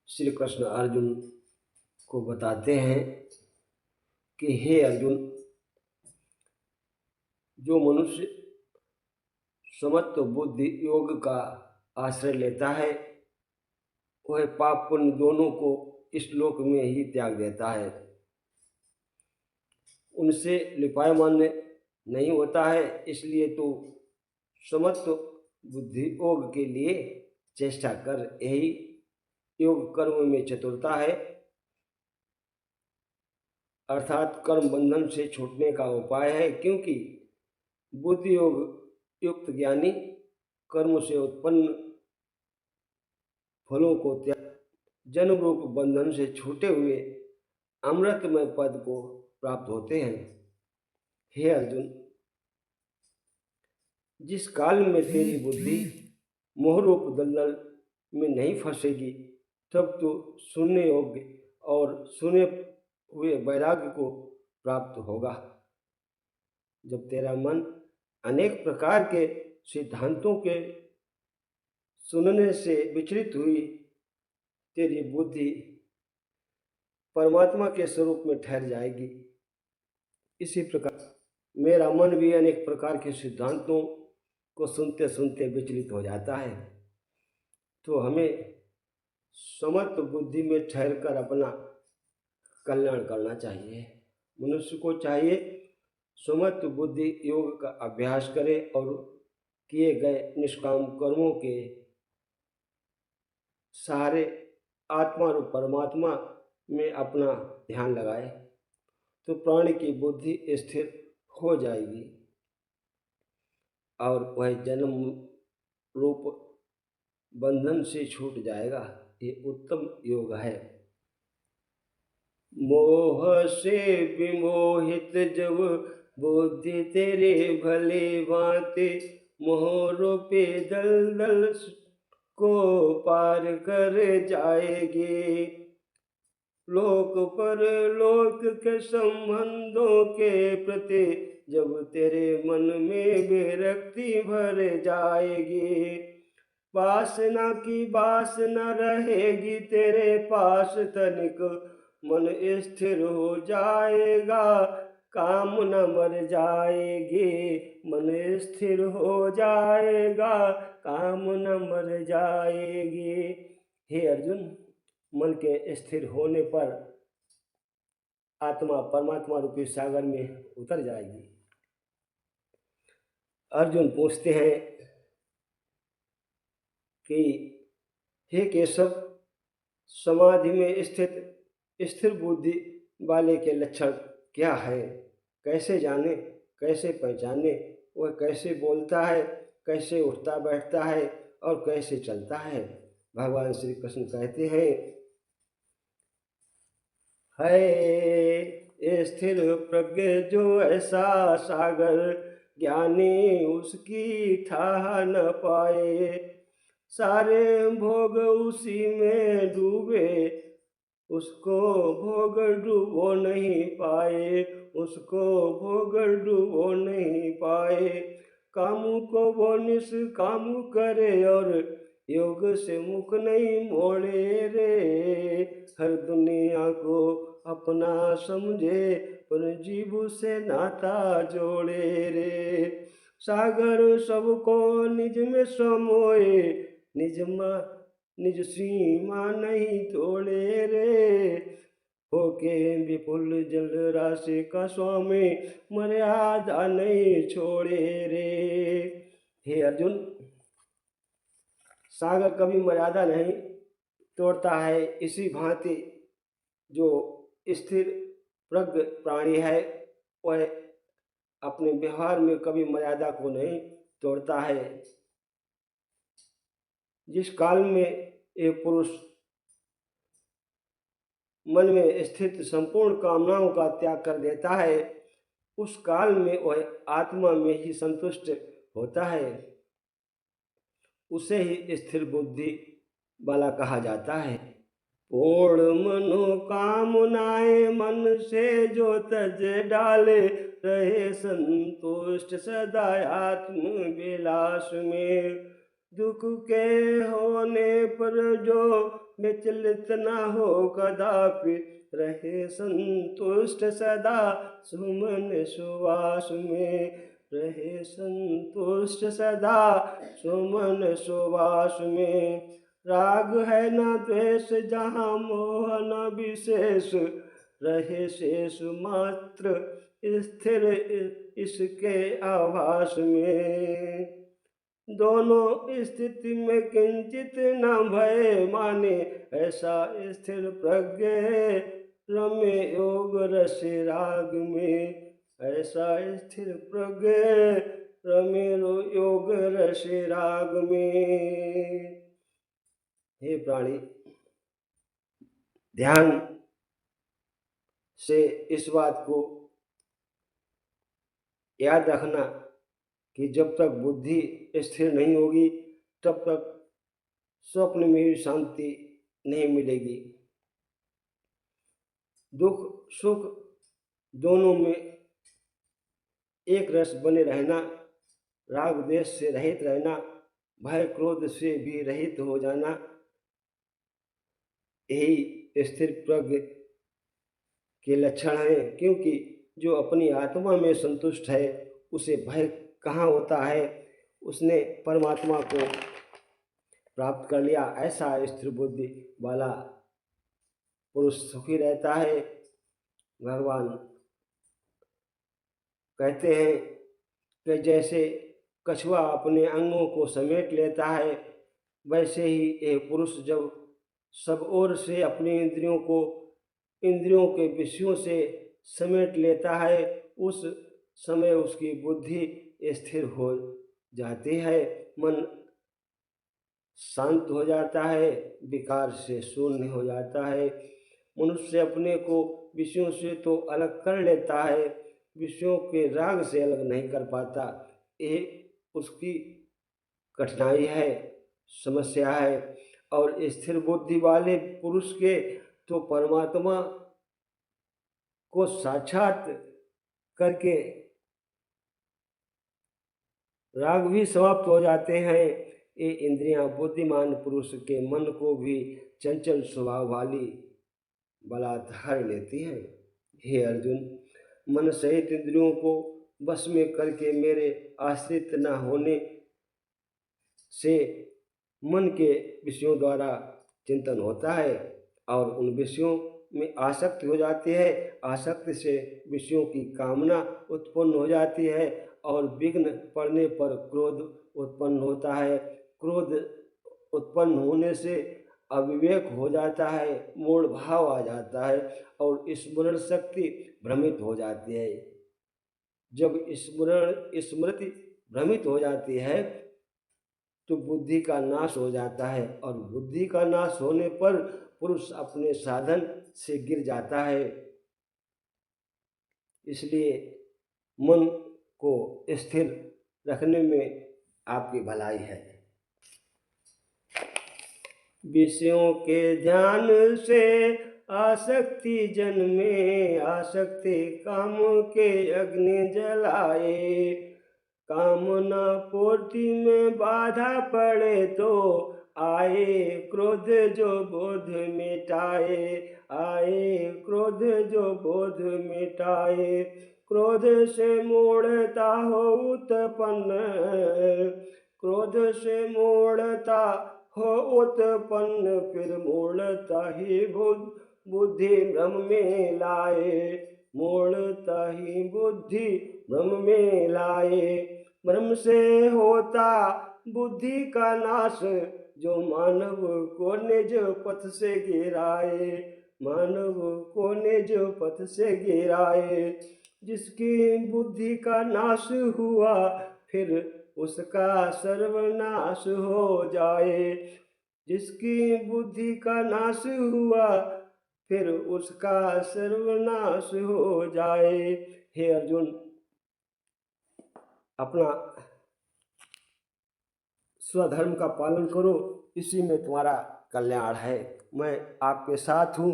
श्री कृष्ण अर्जुन को बताते हैं कि हे अर्जुन, जो मनुष्य समत्व बुद्धि योग का आश्रय लेता है वह पाप पुण्य दोनों को इस लोक में ही त्याग देता है, उनसे लिपायमान नहीं होता है। इसलिए तो समत्व बुद्धि योग के लिए चेष्टा कर। यही योग कर्म में चतुरता है, अर्थात कर्म बंधन से छूटने का उपाय है। क्योंकि बुद्धि योग युक्त ज्ञानी कर्म से उत्पन्न फलों को त्याग जन्म रूप बंधन से छूटे हुए अमृतमय पद को प्राप्त होते हैं। हे अर्जुन, जिस काल में तेरी बुद्धि मोहरूप दलदल में नहीं फंसेगी तब तो सुनने योग्य और सुने हुए वैराग्य को प्राप्त होगा। जब तेरा मन अनेक प्रकार के सिद्धांतों के सुनने से विचलित हुई तेरी बुद्धि परमात्मा के स्वरूप में ठहर जाएगी। इसी प्रकार मेरा मन भी अनेक प्रकार के सिद्धांतों को सुनते सुनते विचलित हो जाता है। तो हमें समत्व बुद्धि में ठहरकर अपना कल्याण करना चाहिए। मनुष्य को चाहिए समत्व बुद्धि योग का अभ्यास करे और किए गए निष्काम कर्मों के सहारे आत्मा और परमात्मा में अपना ध्यान लगाए तो प्राणी की बुद्धि स्थिर हो जाएगी और वह जन्म रूप बंधन से छूट जाएगा। ये उत्तम योग है। मोह से विमोहित जब बुद्धि तेरे भले भांति मोह रूपी दलदल को पार कर जाएगी। लोक पर लोक के संबंधों के प्रति जब तेरे मन में विरक्ति भर जाएगी, वासना की वासना रहेगी तेरे पास तनिक मन स्थिर हो जाएगा, काम न मर जाएगी। मन स्थिर हो जाएगा, काम न मर जाएगी। हे अर्जुन, मन के स्थिर होने पर आत्मा परमात्मा रूपी सागर में उतर जाएगी। अर्जुन पूछते हैं कि हे केशव, समाधि में स्थित स्थिर बुद्धि वाले के लक्षण क्या है? कैसे जाने, कैसे पहचाने? वह कैसे बोलता है, कैसे उठता बैठता है और कैसे चलता है? भगवान श्री कृष्ण कहते हैं, है स्थिर प्रज्ञ जो ऐसा सागर, ज्ञानी उसकी ठाह न पाए। सारे भोग उसी में डूबे, उसको भोग डूबो नहीं पाए, उसको भोग डूबो नहीं पाए। कामू को वो निष्कामू करे और योग से मुख नहीं मोड़े रे। हर दुनिया को अपना समझे पर जीव से नाता जोड़े रे। सागर सबको निज में समोए, निज सीमा नहीं तोड़े रे। होके विपुल जल राशि का स्वामी मर्यादा नहीं छोड़े रे। हे अर्जुन, सागर कभी मर्यादा नहीं तोड़ता है। इसी भांति जो स्थिर प्रज्ञ प्राणी है वह अपने व्यवहार में कभी मर्यादा को नहीं तोड़ता है। जिस काल में एक पुरुष मन में स्थित संपूर्ण कामनाओं का त्याग कर देता है उस काल में वह आत्मा में ही संतुष्ट होता है। उसे ही स्थिर बुद्धि वाला कहा जाता है। पूर्ण मनोकामनाएं मन से जो तज डाले, रहे संतुष्ट सदा आत्म विलास में। दुख के होने पर जो विचलित न हो कदापि, रहे संतुष्ट सदा सुमन सुवास में, रहे संतुष्ट सदा सुमन सुवास में। राग है न द्वेष जहाँ मोह न विशेष, रहे शेष मात्र स्थिर इसके आभास में। दोनों स्थिति में किंचित न भय माने, ऐसा स्थिर प्रज्ञ रमे योग रस राग में, ऐसा स्थिर प्रज्ञ रमे योग रस राग में। हे प्राणी, ध्यान से इस बात को याद रखना कि जब तक बुद्धि स्थिर नहीं होगी तब तक स्वप्न में भी शांति नहीं मिलेगी। दुख सुख दोनों में एक रस बने रहना, राग द्वेष से रहित रहना, भय क्रोध से भी रहित हो जाना, यही स्थिर प्रज्ञ के लक्षण हैं। क्योंकि जो अपनी आत्मा में संतुष्ट है उसे भय कहाँ होता है, उसने परमात्मा को प्राप्त कर लिया। ऐसा स्थिर बुद्धि वाला पुरुष सुखी रहता है। भगवान कहते हैं कि जैसे कछुआ अपने अंगों को समेट लेता है, वैसे ही एक पुरुष जब सब ओर से अपनी इंद्रियों के विषयों से समेट लेता है, उस समय उसकी बुद्धि स्थिर हो जाती है, मन शांत हो जाता है, विकार से शून्य हो जाता है। मनुष्य अपने को विषयों से तो अलग कर लेता है, विषयों के राग से अलग नहीं कर पाता। ये उसकी कठिनाई है, समस्या है। और स्थिर बुद्धि वाले पुरुष के तो परमात्मा को साक्षात करके राग भी समाप्त हो जाते हैं। ये इंद्रियां बुद्धिमान पुरुष के मन को भी चंचल स्वभाव वाली बलात्कार लेती हैं। हे अर्जुन, मन सहित इंद्रियों को बस में करके मेरे आश्रित न होने से मन के विषयों द्वारा चिंतन होता है और उन विषयों में आसक्ति हो जाती है। आसक्ति से विषयों की कामना उत्पन्न हो जाती है और विघ्न पड़ने पर क्रोध उत्पन्न होता है। क्रोध उत्पन्न होने से अविवेक हो जाता है, मूढ़ भाव आ जाता है और स्मरण शक्ति भ्रमित हो जाती है। जब स्मृति भ्रमित हो जाती है तो बुद्धि का नाश हो जाता है और बुद्धि का नाश होने पर पुरुष अपने साधन से गिर जाता है। इसलिए मन को स्थिर रखने में आपकी भलाई है। विषयों के ध्यान से आसक्ति जन्मे, आसक्ति काम के अग्नि जलाए। कामना पूर्ति में बाधा पड़े तो आए क्रोध जो बोध मिटाए, आए क्रोध जो बोध मिटाए। क्रोध से मूढ़ता हो उत्पन्न, क्रोध से मूढ़ता हो उत्पन्न, फिर मूढ़ता ही बुद्धि भ्रम में लाए, मूढ़ता ही बुद्धि भ्रम में लाए। भ्रम से होता बुद्धि का नाश, जो मानव को निज पथ से गिराए, मानव को निज पथ से गिराए। जिसकी बुद्धि का नाश हुआ फिर उसका सर्वनाश हो जाए, जिसकी बुद्धि का नाश हुआ फिर उसका सर्वनाश हो जाए। हे अर्जुन, अपना स्वधर्म का पालन करो, इसी में तुम्हारा कल्याण है। मैं आपके साथ हूँ।